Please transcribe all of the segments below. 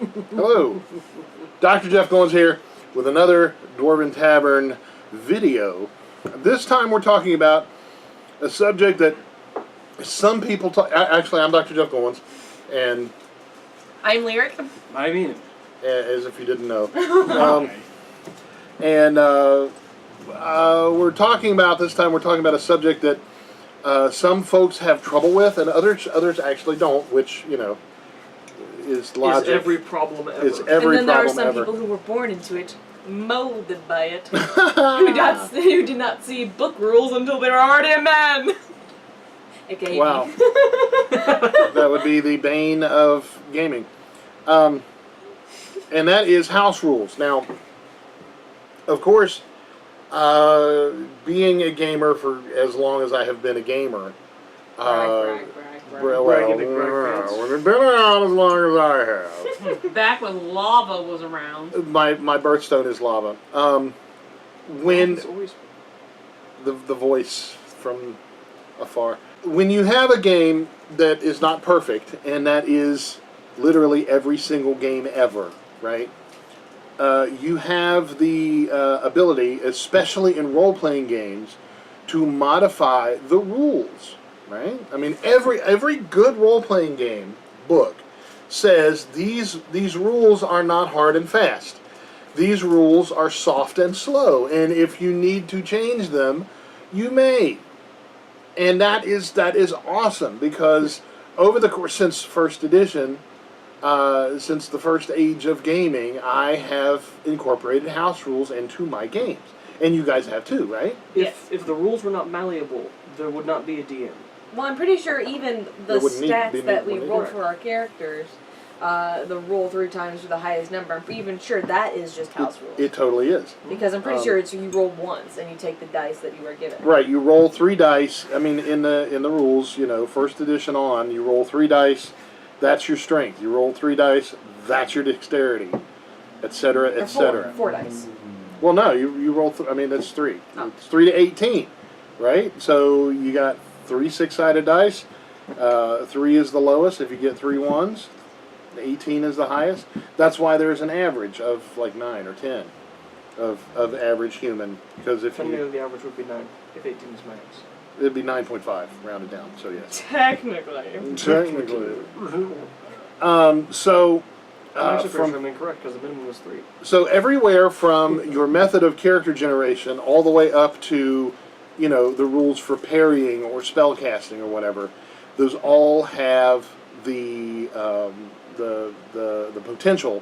Hello, Dr. Jeff Goins here with another Dwarven Tavern video. This time we're talking about a subject that some people talk. Actually, I'm Dr. Jeff Goins, and I'm Lyric. I mean, as if you didn't know, we're talking about this time. We're talking about a subject that some folks have trouble with, and others actually don't, which is logic. Is every problem ever. It's every and then there are problem some ever. people who were born into it, molded by it, who did not see book rules until they were already a man. AKA Wow. me. That would be the bane of gaming. And that is house rules. Now, of course, being a gamer for as long as I have been a gamer, brag. Bragging to Greg fans. we've been around as long as I have. Back when lava was around. My birthstone is lava. When It's always- the voice from afar. When you have a game that is not perfect, and that is literally every single game ever, right? You have the ability, especially in role-playing games, to modify the rules, right? I mean, every good role-playing game book says these rules are not hard and fast. These rules are soft and slow, and if you need to change them, you may. And that is awesome, because over the course since first edition, since the first age of gaming, I have incorporated house rules into my games, and you guys have too, right? If the rules were not malleable, there would not be a DM. Well, I'm pretty sure even the stats that we roll for our characters, the roll 3 times for the highest number, I'm even sure that is just house rules. It totally is. Because I'm pretty sure it's you roll once and you take the dice that you were given. Right, you roll 3 dice. I mean, in the rules, first edition on, you roll 3 dice. That's your strength. You roll 3 dice. That's your dexterity, etc., etc. 4 dice. Well, no, you roll. That's 3. Oh. It's 3 to 18, right? So you got 3 6-sided dice. 3 is the lowest. If you get 3 ones, 18 is the highest. That's why there's an average of like 9 or 10 of average human. Because if Technically, the average would be 9 if 18 is max. it'd be 9.5 rounded down. So yes. Technically. Technically. I'm actually From pretty sure I'm incorrect because the minimum was 3. so everywhere from your method of character generation all the way up to, the rules for parrying or spell casting or whatever, those all have the potential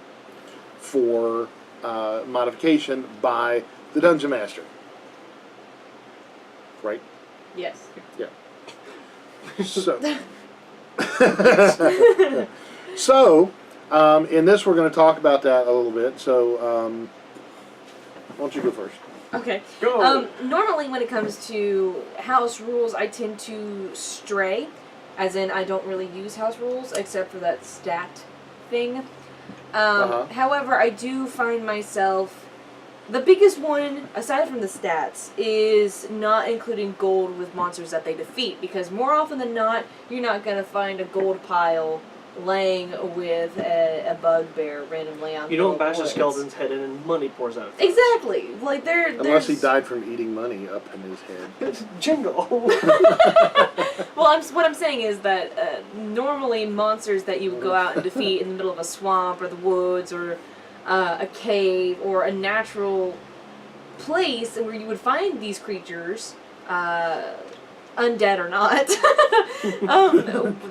for modification by the dungeon master. Right? Yes. Yeah. So, in this we're going to talk about that a little bit. So, why don't you go first? Okay. Go! Normally when it comes to house rules, I tend to stray. As in, I don't really use house rules except for that stat thing. However, I do find myself... The biggest one, aside from the stats, is not including gold with monsters that they defeat. Because more often than not, you're not going to find a gold pile laying with a bugbear randomly on the You don't bash a woods. skeleton's head in and money pours out. Exactly. Like, Unless he died from eating money up in his head. It's jingle! Well, what I'm saying is that normally monsters that you would go out and defeat in the middle of a swamp or the woods or a cave or a natural place where you would find these creatures, undead or not,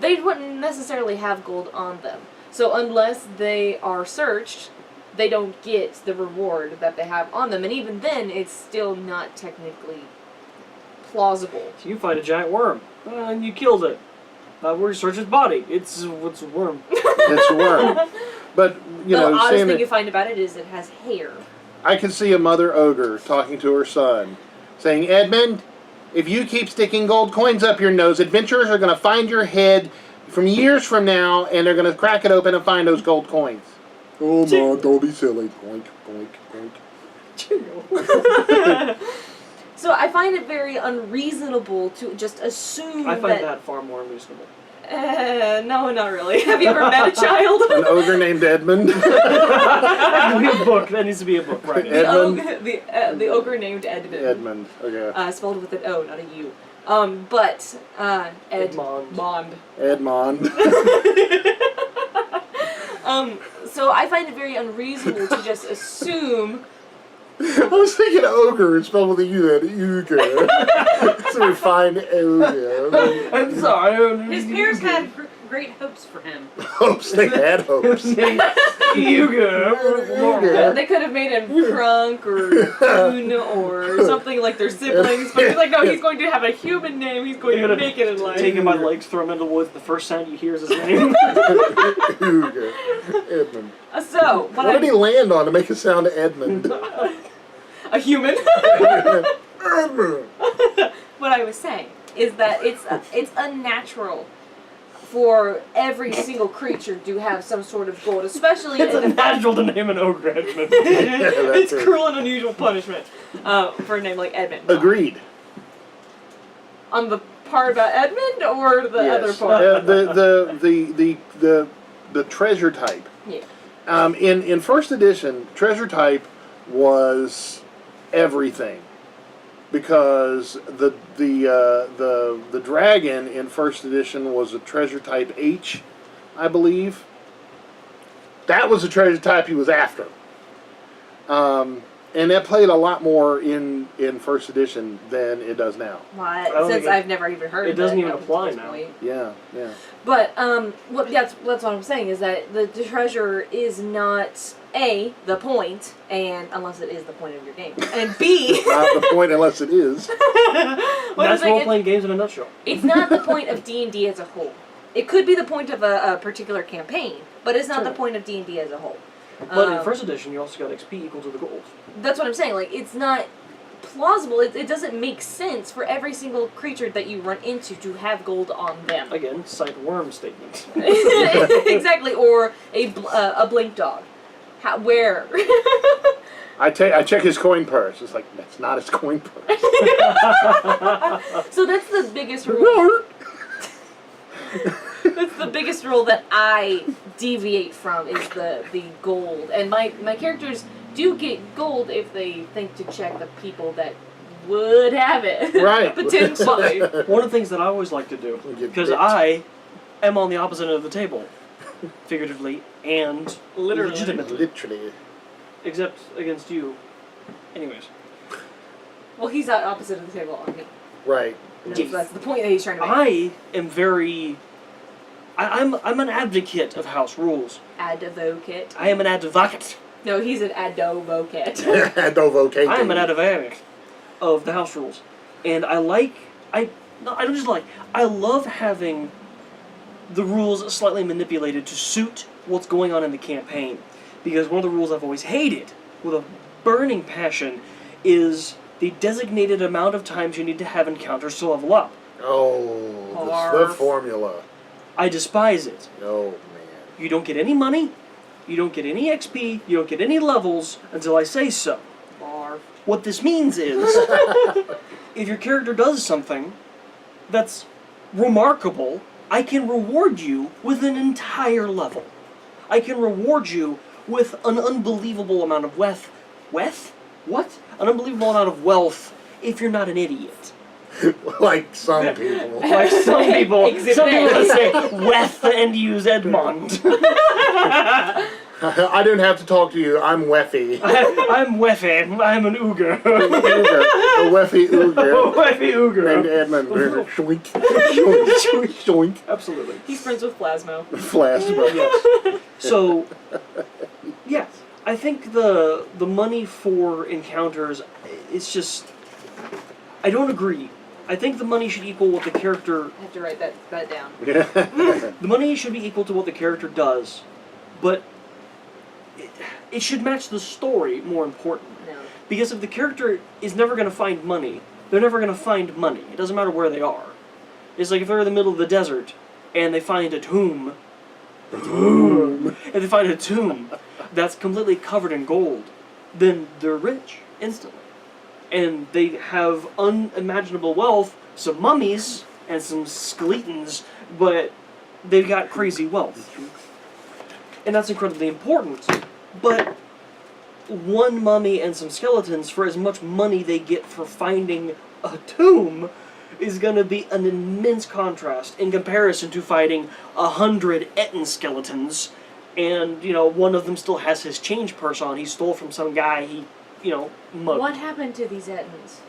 they wouldn't necessarily have gold on them. So unless they are searched, they don't get the reward that they have on them. And even then, it's still not technically plausible. So you fight a giant worm, and you killed it. Where you search its body. It's a worm. It's a worm. But, The oddest saying thing that you find about it is it has hair. I can see a mother ogre talking to her son, saying, Edmund, if you keep sticking gold coins up your nose, adventurers are going to find your head from years from now, and they're going to crack it open and find those gold coins. Oh, Mom, don't be silly. Boink, boink, boink. So I find it very unreasonable to just assume I find that far more unreasonable. No, not really. Have you ever met a child? An ogre named Edmund. That needs to be a book. That needs to be a book, right? Edmund. The ogre named Edmund. Edmund. Okay. Spelled with an O, not a U. Edmond. Edmond. So I find it very unreasonable to just assume. I was thinking ogre spelled with a U. That ogre. So we find ogre. I'm sorry. His parents had great hopes for him. Hopes they had hopes. Hugo. They could have made him Crunk or Coon or something like their siblings, but he's like, no, he's going to have a human name. He's going to make it in life. Take him by the legs, throw him into the woods. The first sound you hear is his name. Ogre. Edmund. So, What did he land on to make it sound Edmund? a human. Edmund. What I was saying is that it's unnatural for every single creature to have some sort of gold, especially It's unnatural to name an ogre Edmund. it's cruel and unusual punishment for a name like Edmund. Agreed. On the part about Edmund or the other part? The treasure type. Yeah. In first edition, treasure type was everything, because the dragon in first edition was a treasure type H, I believe. That was the treasure type he was after. And that played a lot more in first edition than it does now. Since I've never even heard of it. It doesn't even apply now. Yeah. But that's what I'm saying is that the treasure is not A, the point, and unless it is the point of your game, and B, Not the point unless it is. That's role-playing games in a nutshell. It's not the point of D&D as a whole. It could be the point of a particular campaign, but it's not the point of D&D as a whole. But in first edition, you also got XP equal to the gold. That's what I'm saying. Like, it's not plausible. It doesn't make sense for every single creature that you run into to have gold on them. Again, cite worm statement. Exactly, or a blink dog. Where? I check his coin purse. It's like, that's not his coin purse. So that's the biggest rule. That's the biggest rule that I deviate from is the gold. And my characters do get gold if they think to check the people that would have it. Right. Potentially. One of the things that I always like to do, because I am on the opposite end of the table, figuratively and legitimately. Except against you. Anyways. Well, he's at opposite of the table on me. Right. That's the point that he's trying to make. I am very... I'm an advocate of house rules. Advocate. I am an advocate. No, he's an advocate. Advocate. I am an advocate of the house rules. And I don't just like, I love having the rules slightly manipulated to suit what's going on in the campaign. Because one of the rules I've always hated, with a burning passion, is the designated amount of times you need to have encounters to level up. Oh, the formula. I despise it. Oh, man. You don't get any money, you don't get any XP, you don't get any levels until I say so. Barf. What this means is, if your character does something that's remarkable, I can reward you with an entire level. I can reward you with an unbelievable amount of wealth. What? An unbelievable amount of wealth if you're not an idiot. Like some people. Like some people. Exhibit Some people A. that say Weth and use Edmond. I don't have to talk to you. I'm Weffy. I'm Weffy. I'm an Ooger. A Weffy Ooger. Weffy Ooger. Named Edmund. Shoink. Shoink. Shoink. Shoink. Absolutely. He's friends with Plasmo. Plasma. Yes. So, yes. I think the money for encounters, it's just... I don't agree. I think the money should equal what the character... I have to write that down. The money should be equal to what the character does, but it should match the story, more important. No. Because if the character is never going to find money, they're never going to find money. It doesn't matter where they are. It's like if they're in the middle of the desert, and they find a tomb... and they find a tomb that's completely covered in gold, then they're rich, instantly. And they have unimaginable wealth, some mummies, and some skeletons, but they've got crazy wealth. And that's incredibly important. But one mummy and some skeletons, for as much money they get for finding a tomb, is going to be an immense contrast in comparison to fighting 100 Etten skeletons, and, one of them still has his change purse on. He stole from some guy he, mugged. What happened to these Ettins?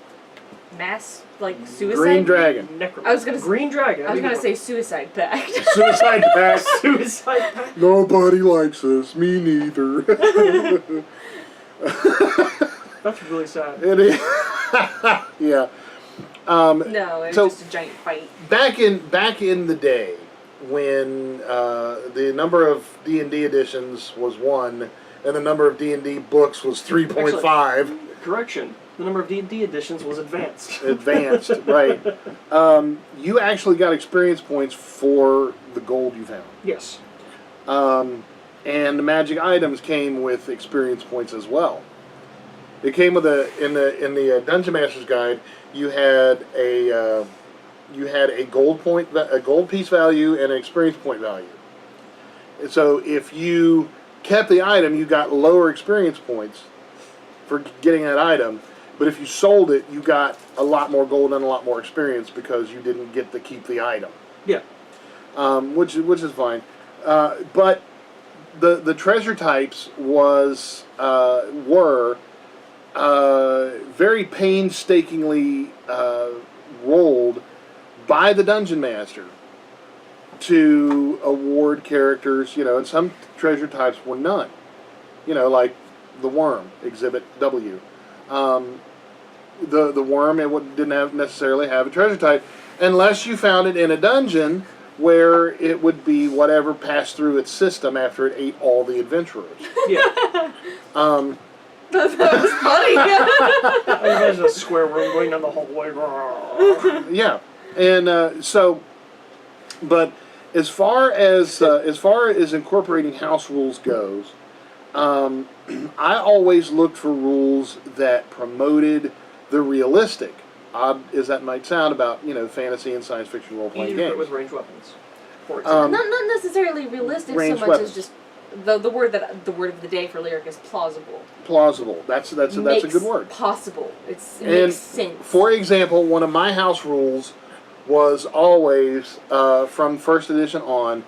Mass, suicide? Green Dragon. I was gonna Green Dragon. I was gonna say suicide pact. Suicide pact. Suicide pact. Nobody likes us. Me neither. That's really sad. It is. Yeah. No, it was So- just a giant fight. Back in the day, when the number of D&D editions was 1, and the number of D&D books was 3.5. Correction. The number of D&D editions was advanced. Advanced, right. You actually got experience points for the gold you found. Yes. And the magic items came with experience points as well. It came with in the Dungeon Master's Guide. You had a gold piece value and an experience point value. And so if you kept the item, you got lower experience points for getting that item. But if you sold it, you got a lot more gold and a lot more experience because you didn't get to keep the item. Yeah. Which is fine. But the treasure types were very painstakingly rolled by the Dungeon Master to award characters, and some treasure types were none. Like the worm, Exhibit W. The worm, didn't necessarily have a treasure type unless you found it in a dungeon where it would be whatever passed through its system after it ate all the adventurers. Yeah. That was funny. I imagine a square room going down the hallway. Yeah, and but as far as incorporating house rules goes, I always looked for rules that promoted the realistic, odd as that might sound, about fantasy and science fiction role playing Easier games. with ranged weapons, for example. Not necessarily realistic so Ranged much weapons. as just the word of the day for lyric is plausible. Plausible. That's a good word. Possible. It And makes sense. for example, one of my house rules was always from first edition on,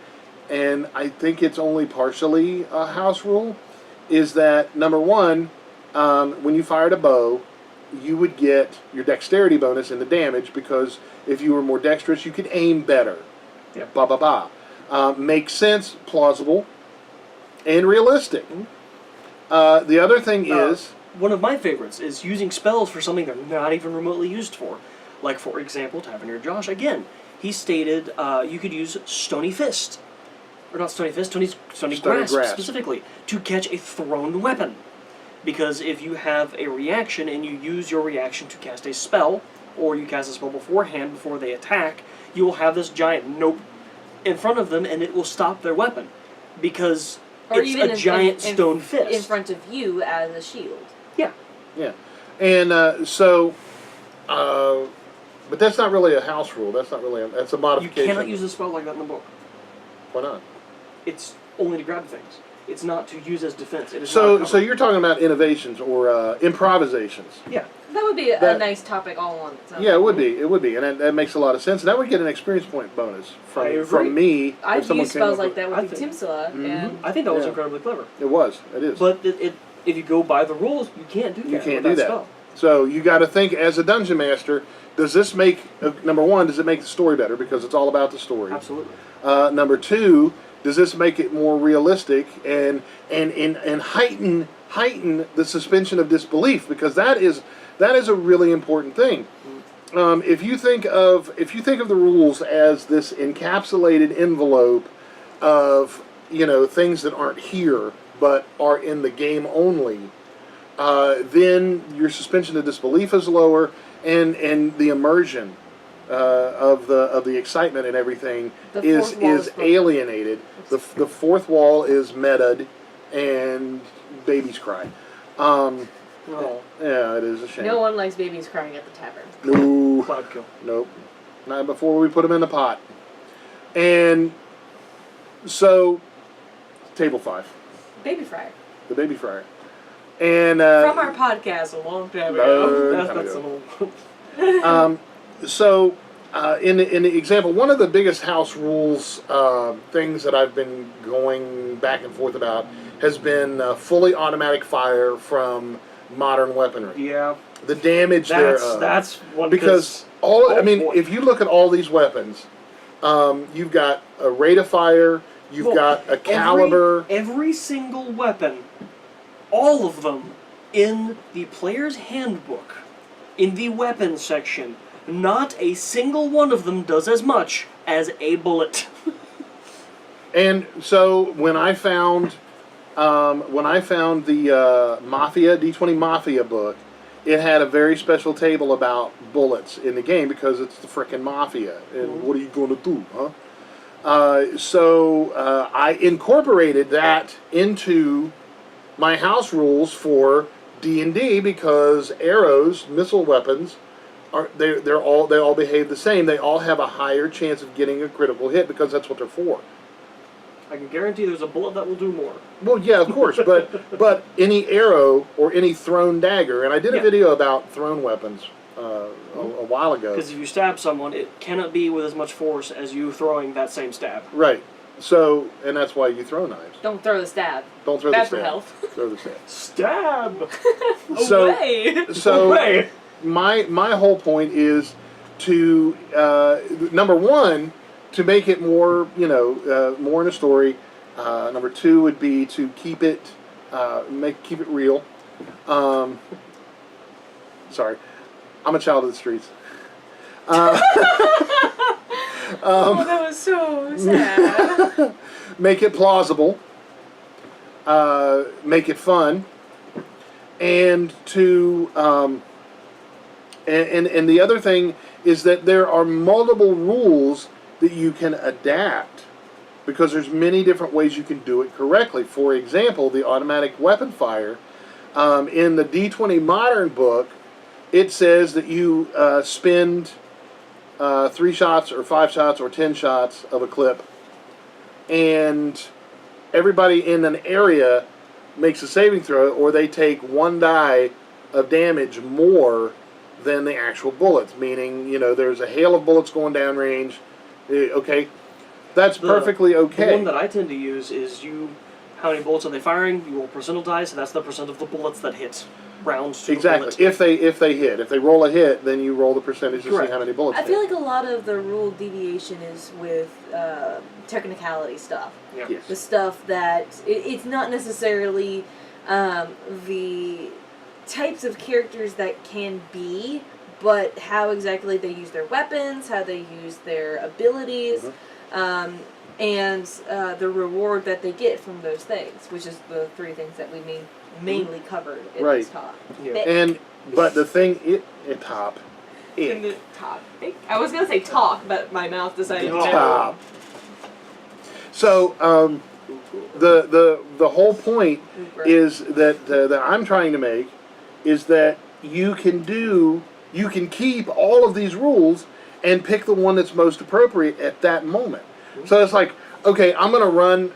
and I think it's only partially a house rule, is that number one, when you fired a bow, you would get your dexterity bonus in the damage because if you were more dexterous, you could aim better. Yeah. Ba ba ba. Makes sense, plausible, and realistic. The other thing is, One of my favorites is using spells for something they're not even remotely used for. Like, for example, Taverneer Josh, again, he stated you could use Stony Fist. Or not Stony Fist, Stony Grasp, specifically, to catch a thrown weapon. Because if you have a reaction and you use your reaction to cast a spell, or you cast a spell beforehand before they attack, you will have this giant nope in front of them and it will stop their weapon. Because Or it's even a giant stone fist. in front of you as a shield. Yeah. yeah, and but that's not really a house rule. That's not really that's a You modification. cannot use a spell like that in the book. Why not? It's only to grab things. It's not to use as defense. It is So not so you're talking about innovations or improvisations. yeah. That would be a That- nice topic all on its own. Yeah, it would be, and that makes a lot of sense. And that would get an experience point bonus I agree. from me. if I've someone used came up spells like with- that I with the think- Timsala, and I think that was Yeah. incredibly clever. It is. But if you go by the rules, you can't do that. You can't with do that. Spell. So you got to think as a dungeon master. Does this make number one? Does it make the story better because it's all about the story? Absolutely. Number two, does this make it more realistic and heighten the suspension of disbelief, because that is a really important thing. If you think of the rules as this encapsulated envelope of things that aren't here but are in the game only, then your suspension of disbelief is lower, and the immersion of the excitement and everything The is fourth wall is broken. alienated. The fourth wall is meta'd, and babies cry. Oh, Yeah, it is a shame. no one likes babies crying at the tavern. No, cloud kill. nope, not before we put them in the pot. And So, table 5, Baby fryer. the baby fryer, and From our podcast a long time ago. That's an old. So, in the example, one of the biggest house rules things that I've been going back and forth about has been fully automatic fire from modern weaponry. Yeah. The damage That's one because if you look at all these weapons, you've got a rate of fire, you've got a caliber. Every single weapon, all of them, in the player's handbook, in the weapons section. Not a single one of them does as much as a bullet. And so when I found the Mafia D20 Mafia book, it had a very special table about bullets in the game because it's the frickin' Mafia. And what are you going to do, huh? So I incorporated that into my house rules for D&D because arrows, missile weapons, they all behave the same. They all have a higher chance of getting a critical hit because that's what they're for. I can guarantee there's a bullet that will do more. Well, yeah, of course, but any arrow or any thrown dagger, and I did a video about thrown weapons a while ago. Because if you stab someone, it cannot be with as much force as you throwing that same stab. Right. So, and that's why you throw knives. Don't throw the stab. Don't throw Bad the stab. for health. Throw the stab. Stab! Away! So Away! my whole point is to number one, to make it more more in a story. Number 2 would be to keep it keep it real. Sorry, I'm a child of the streets. Oh, that was so sad. Make it plausible. Make it fun, and to and the other thing is that there are multiple rules that you can adapt because there's many different ways you can do it correctly. For example, the automatic weapon fire in the D20 Modern book, it says that you spend 3 shots or 5 shots or 10 shots of a clip, and everybody in an area makes a saving throw, or they take 1 die of damage more than the actual bullets, meaning, there's a hail of bullets going downrange. Okay, that's perfectly okay. The one that I tend to use is how many bullets are they firing? You roll percentile die, so that's the percent of the bullets that hit rounds to exactly. the bullet. If they hit, if they roll a hit, then you roll the percentage to Correct. see how many bullets. I feel like a lot of the rule deviation is with technicality stuff. Yeah. Yes. The stuff that it's not necessarily the types of characters that can be, but how exactly they use their weapons, how they use their abilities, and the reward that they get from those things, which is the 3 things that we mainly covered in this talk. Yeah. But the thing, top. In the top. I was gonna say talk, but my mouth decided to Top. So the whole point is that I'm trying to make is that you can keep all of these rules and pick the one that's most appropriate at that moment. So it's like, okay, I'm gonna run,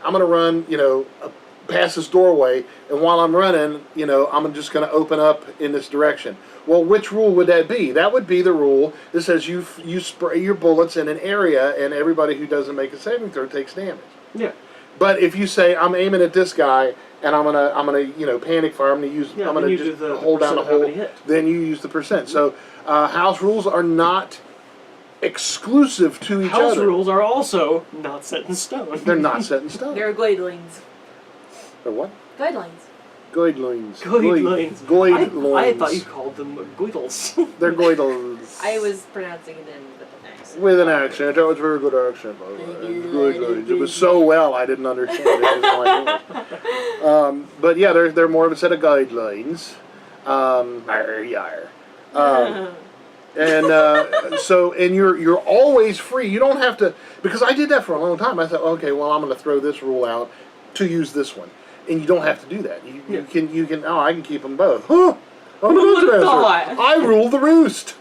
past this doorway, and while I'm running, I'm just gonna open up in this direction. Well, which rule would that be? That would be the rule that says you spray your bullets in an area, and everybody who doesn't make a saving throw takes damage. Yeah. But if you say I'm aiming at this guy and I'm gonna panic fire, I'm gonna just hold down the hole, then you use the percent. So house rules are not exclusive to each other. House rules are also not set in stone. They're not set in stone. They're guidelines. They're what? Guidelines. Guidelines. Guidelines. Guidelines. I thought you called them guidles. They're guidelines. I was pronouncing them with an accent. With an accent. That was a very good accent, by the way. Guidelines. It was so well I didn't understand it. It was like, but yeah, they're more of a set of guidelines. And you're always free. You don't have to, because I did that for a long time. I thought, okay, well, I'm going to throw this rule out to use this one, and you don't have to do that. You can. Oh, I can keep them both. Huh? I'm an adventurer. I rule the roost.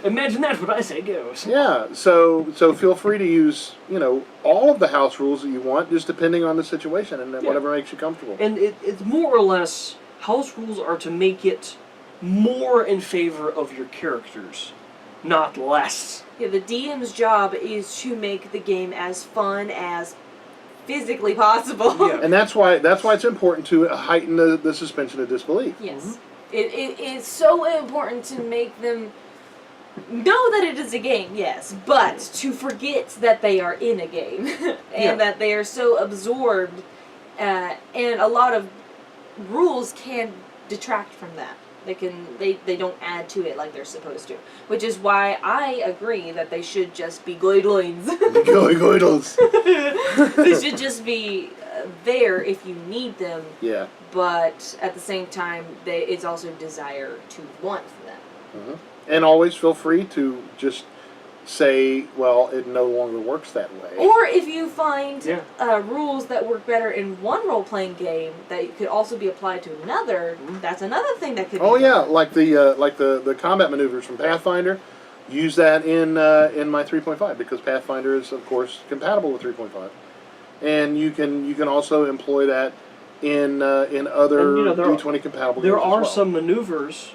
Imagine that's what I say goes. Yeah, so feel free to use, all of the house rules that you want, just depending on the situation and whatever makes you comfortable. And it's more or less, house rules are to make it more in favor of your characters, not less. Yeah, the DM's job is to make the game as fun as physically possible. Yeah. And that's why it's important to heighten the suspension of disbelief. Yes. It is so important to make them know that it is a game, yes, but to forget that they are in a game and that they are so absorbed, and a lot of rules can detract from that. They don't add to it like they're supposed to, which is why I agree that they should just be guidelines. Guidelines. They should just be there if you need them. Yeah. But at the same time, it's also desire to want them. Mm-hmm. And always feel free to just say, well, it no longer works that way. Or if you find rules that work better in one role-playing game that could also be applied to another, that's another thing that could be done. Like the combat maneuvers from Pathfinder. Use that in my 3.5 because Pathfinder is, of course, compatible with 3.5. And you can also employ that in other D20 compatible games There as are well. some maneuvers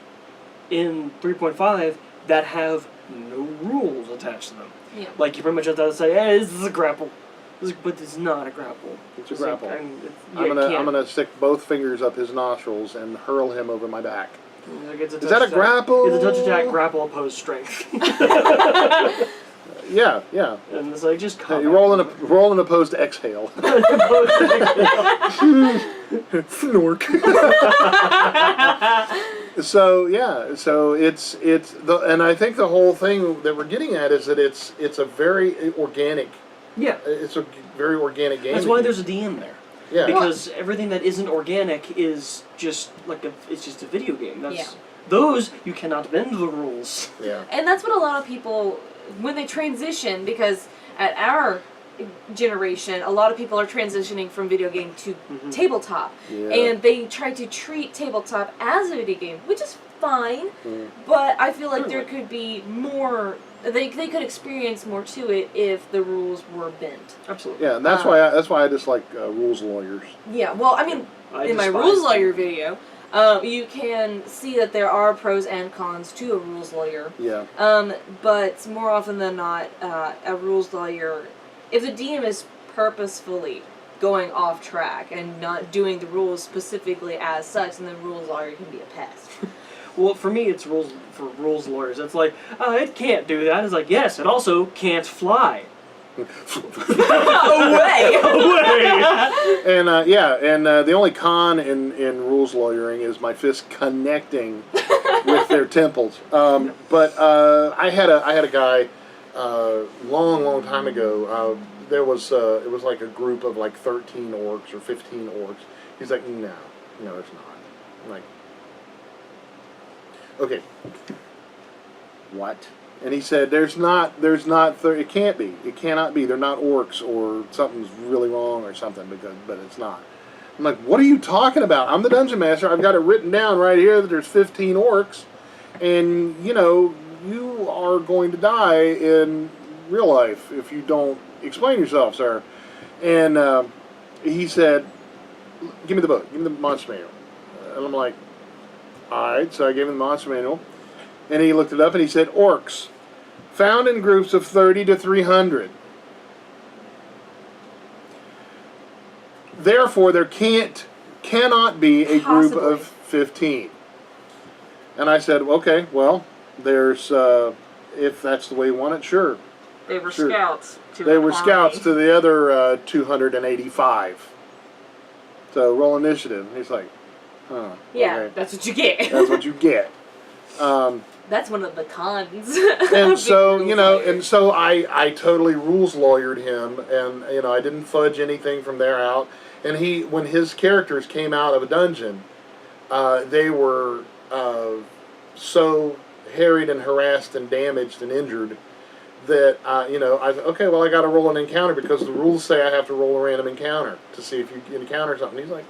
in 3.5 that have no rules attached to them. Yeah. Like you pretty much have to say, "Hey, this is a grapple," but it's not a grapple. It's a grapple. Like, I'm gonna stick both fingers up his nostrils and hurl him over my back. Like Is that a grapple? It's a touch attack, grapple, opposed strength. Yeah. And it's like just Hey, you roll an opposed exhale. Snork. So it's and I think the whole thing that we're getting at is that it's a very organic. Yeah. It's a very organic game. That's why there's a DM there. Yeah. Because everything that isn't organic is just it's just a video game. Those you cannot bend the rules. Yeah. And that's what a lot of people, when they transition, because at our generation, a lot of people are transitioning from video game to tabletop. Yeah. And they try to treat tabletop as a video game, which is fine, but I feel like there could be more, they could experience more to it if the rules were bent. Absolutely. Yeah, and that's why I dislike rules lawyers. Yeah, well, I mean, in my rules lawyer video, you can see that there are pros and cons to a rules lawyer. Yeah. But more often than not, a rules lawyer, if the DM is purposefully going off track and not doing the rules specifically as such, then the rules lawyer can be a pest. Well, for me, it's rules for rules lawyers. It's like, it can't do that. It's like, yes, it also can't fly. Away! And the only con in rules lawyering is my fist connecting with their temples. But I had a guy long time ago. It was like a group of like 13 orcs or 15 orcs. He's like, no, it's not. I'm like, okay, what? And he said, it can't be. It cannot be. They're not orcs or something's really wrong or something, but it's not. I'm like, what are you talking about? I'm the dungeon master. I've got it written down right here that there's 15 orcs, and, you are going to die in real life if you don't explain yourself, sir. And he said, give me the book. Give me the monster manual. And I'm like, all right. So I gave him the monster manual. And he looked it up and he said, orcs, found in groups of 30 to 300. Therefore, there cannot be a group of 15. And I said, okay, well, there's, if that's the way you want it, sure. They were scouts. They were scouts to the other 285. So roll initiative. And he's like, huh. Yeah, okay. that's what you get. That's what you get. That's one of the cons. And so, I totally rules lawyered him, and, I didn't fudge anything from there out. And when his characters came out of a dungeon, they were so harried and harassed and damaged and injured that, I said, okay, well, I got to roll an encounter because the rules say I have to roll a random encounter to see if you encounter something. He's like,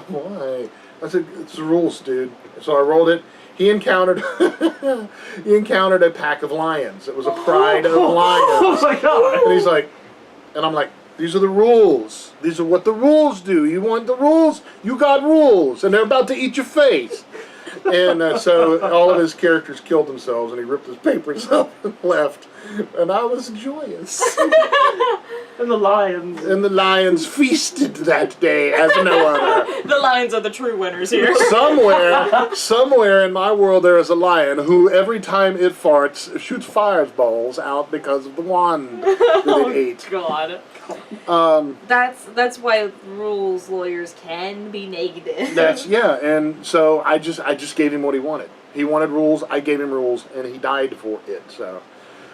why? I said, it's the rules, dude. So I rolled it. He encountered a pack of lions. It was a pride of lions. Oh my god! And he's like, and I'm like, these are the rules. These are what the rules do. You want the rules? You got rules. And they're about to eat your face. And so all of his characters killed themselves, and he ripped his papers up and left. And I was joyous. And the lions. And the lions feasted that day as no other. The lions are the true winners here. Somewhere in my world there is a lion who every time it farts shoots fireballs out because of the wand that it ate. God. That's why rules lawyers can be negative. And so I just gave him what he wanted. He wanted rules, I gave him rules, and he died for it. So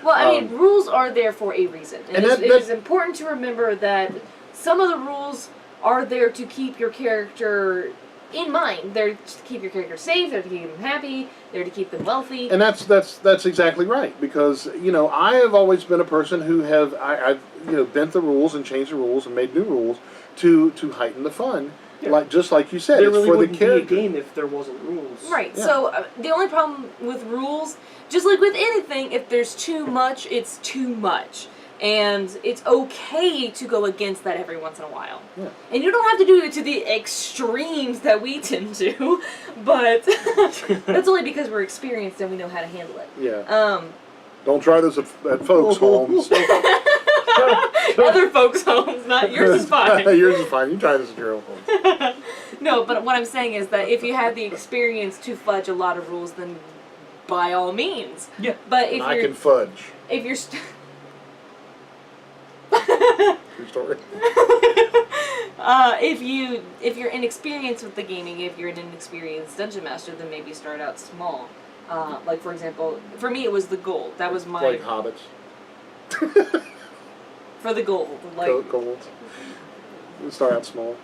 Well, I mean, rules are there for a reason. And it is important to remember that some of the rules are there to keep your character in mind. They're to keep your character safe, they're to keep them happy, they're to keep them wealthy. And that's exactly right, because I have always been a person who I've bent the rules and changed the rules and made new rules to heighten the fun. Yeah. Just like you said, There it's really for the wouldn't character. be a game if there wasn't rules. Right, Yeah. so the only problem with rules, just like with anything, if there's too much, it's too much. And it's okay to go against that every once in a while. Yeah. And you don't have to do it to the extremes that we tend to, but that's only because we're experienced and we know how to handle it. Yeah. Don't try this at folks' homes. Other folks' homes, not yours is fine. Yours is fine. You try this at your own home. No, but what I'm saying is that if you have the experience to fudge a lot of rules, then by all means. Yeah. But if I can fudge. if you're True story. if you're inexperienced with the gaming, if you're an inexperienced dungeon master, then maybe start out small. Like for example, for me it was the gold. That was my Like hobbits. for the gold. Like Gold. We start out small.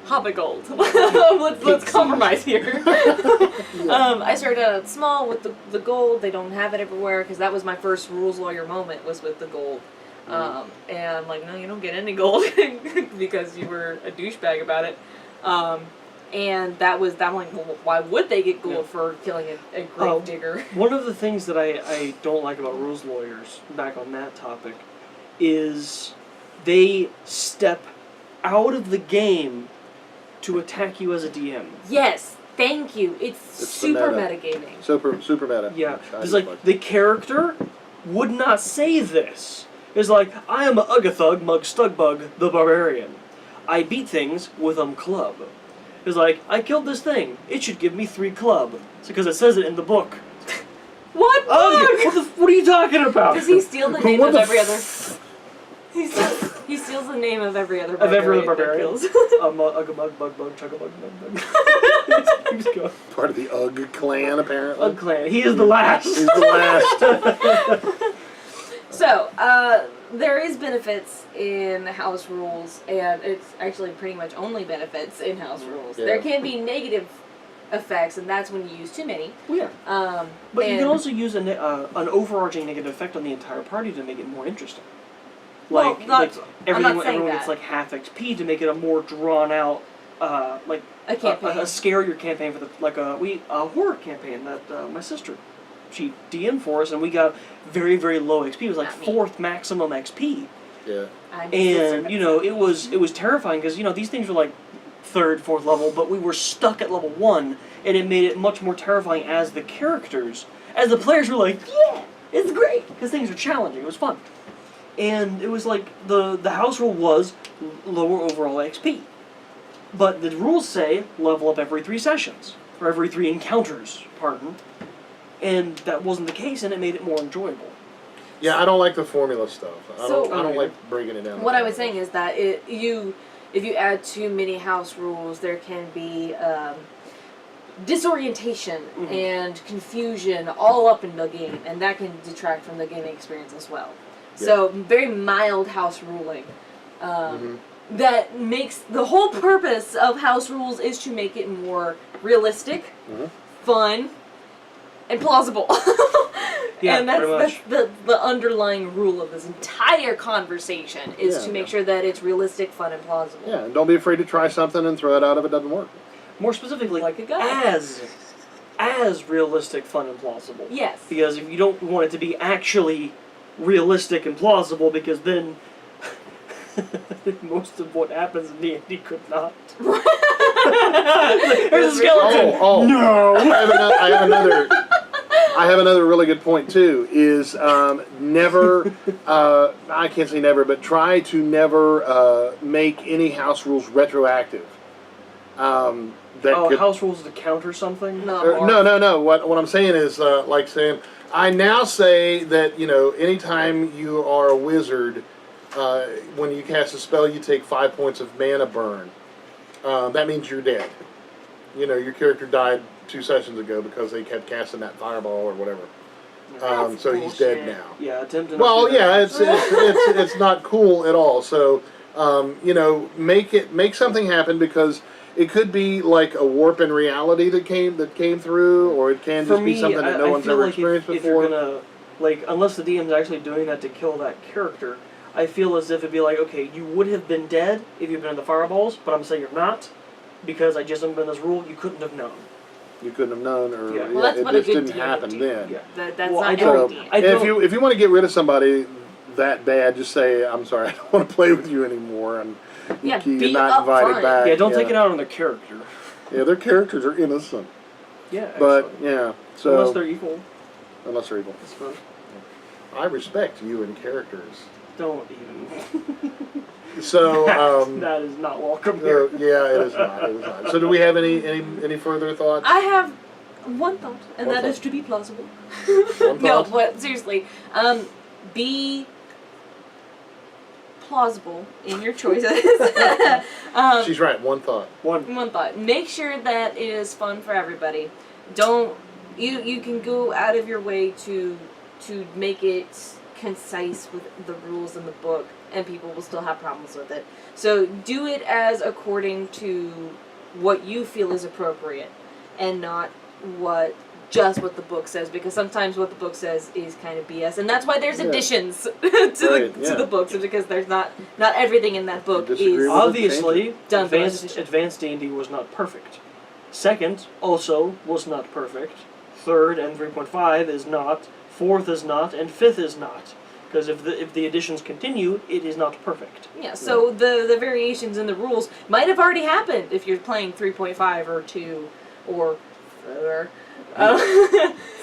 Hobbit gold. let's compromise here. I started out small with the gold. They don't have it everywhere because that was my first rules lawyer moment was with the gold. And I'm like, no, you don't get any gold because you were a douchebag about it. And I'm like, well, why would they get gold for killing a grave digger? One of the things that I don't like about rules lawyers, back on that topic, is they step out of the game to attack you as a DM. Yes, thank you. It's super meta. metagaming. Super meta. Yeah, it's like the character would not say this. It's like, I am a Ugathug Mug Stugbug the Barbarian. I beat things with club. It's like, I killed this thing. It should give me 3 club. It's because it says it in the book. What book? What are you talking about? Does he steal the name What of the every other? He steals the name of every other Of every barbarian. other barbarian. Ugabug, bug, bug, chugabug, bug, bug. Keeps going. Part of the Ugg clan, apparently. Ugg clan. He is the last. He's the last. So, there is benefits in house rules, and it's actually pretty much only benefits in house rules. Yeah. There can be negative effects, and that's when you use too many. Yeah. But you can also use an overarching negative effect on the entire party to make it more interesting. Well, Like I'm not saying everyone that. gets like half XP to make it a more drawn out, like A campaign. a scarier campaign for a horror campaign that my sister, she DM'd for us, and we got very, very low XP. It was like Not me. 4th maximum XP, Yeah. and it was terrifying because these things were like 3rd, 4th level, but we were stuck at level 1, and it made it much more terrifying as the characters, as the players were like, yeah, it's great because things were challenging. It was fun. And it was like, the house rule was lower overall XP. But the rules say level up every 3 sessions. Or every 3 encounters, pardon. And that wasn't the case, and it made it more enjoyable. Yeah, I don't like the formula stuff. I So- don't like breaking it down. What I was saying is that if you add too many house rules, there can be disorientation and confusion all up in the game, and that can detract from the gaming experience as well. Yeah. So very mild house ruling. That makes the whole purpose of house rules is to make it more realistic, fun, and plausible. Yeah, and that's the underlying rule of this entire conversation is to make sure that it's realistic, fun, and plausible. Yeah, and don't be afraid to try something and throw it out if it doesn't work. More specifically, Like a guy. as realistic, fun, and plausible. Yes. Because if you don't want it to be actually realistic and plausible, because then most of what happens in D&D could not. There's a skeleton. No. I have another really good point too. Is never. I can't say never, but try to never make any house rules retroactive. House rules to counter something? No. What I'm saying is like saying, I now say that anytime you are a wizard, when you cast a spell, you take 5 points of mana burn. That means you're dead. Your character died 2 sessions ago because they kept casting that fireball or whatever. So he's dead now. Yeah, attempting. Well, yeah, it's not cool at all. So make something happen, because it could be like a warp in reality that came through, or it can just be something that no one's ever experienced before. If you're gonna, unless the DM's actually doing that to kill that character, I feel as if it'd be like, okay, you would have been dead if you'd been in the fireballs, but I'm saying you're not, because I just implemented this rule. You couldn't have known. You couldn't have known, or Well, that's it what just a good didn't DM happen would do. then. Yeah. That's Well, not I every don't- DM. I don't- If you want to get rid of somebody that bad, just say, I'm sorry, I don't want to play with you anymore, and Yeah, you're be not invited upfront. back. Yeah, don't take it out on the character. Yeah, their characters are innocent. Yeah, But, excellent. yeah, so... Unless they're evil. Unless they're evil. That's fun. I respect you and characters. Don't even. So, that is not welcome here. yeah, it is not. It is not. So, do we have any further thoughts? I have one thought, and One that is thought. to be plausible. One No, thought? but seriously, be plausible in your choices. She's right. One thought. One thought. Make sure that it is fun for everybody. Don't you can go out of your way to make it concise with the rules in the book, and people will still have problems with it. So do it as according to what you feel is appropriate, and not just what the book says, because sometimes what the book says is kind of BS, and that's why there's Yeah. additions to yeah. the books, because there's not everything in that book Disagree is with Obviously, Done by advanced D&D was not perfect. Second, also, was not perfect. Third and 3.5 is not. Fourth is not, and fifth is not. Because if the additions continue, it is not perfect. Yeah, so the variations in the rules might have already happened if you're playing 3.5 or 2 or further.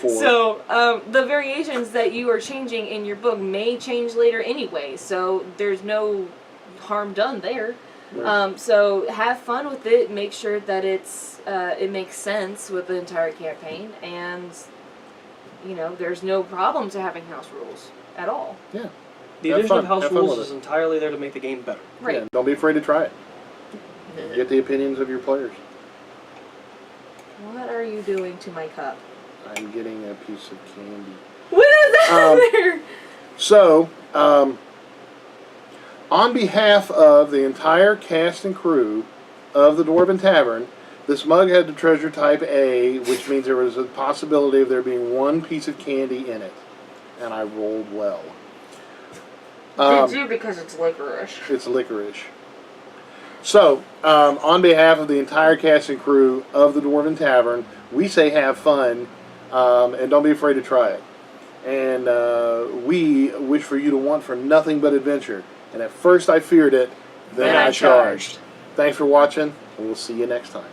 Four. So the variations that you are changing in your book may change later anyway, so there's no harm done there. Right. So have fun with it, make sure that it makes sense with the entire campaign, and there's no problem to having house rules at all. Yeah. The Have addition fun. of house Have fun rules with is it. entirely there to make the game better. Right. Yeah, don't be afraid to try it. Get the opinions of your players. What are you doing to my cup? I'm getting a piece of candy. What is that there? So, on behalf of the entire cast and crew of the Dwarven Tavern, this mug had the treasure type A, which means there was a possibility of there being one piece of candy in it. And I rolled well. Did you? Because it's licorice. It's licorice. So, on behalf of the entire cast and crew of the Dwarven Tavern, we say have fun, and don't be afraid to try it. And we wish for you to want for nothing but adventure. And at first I feared it, then I charged. Thanks for watching, and we'll see you next time.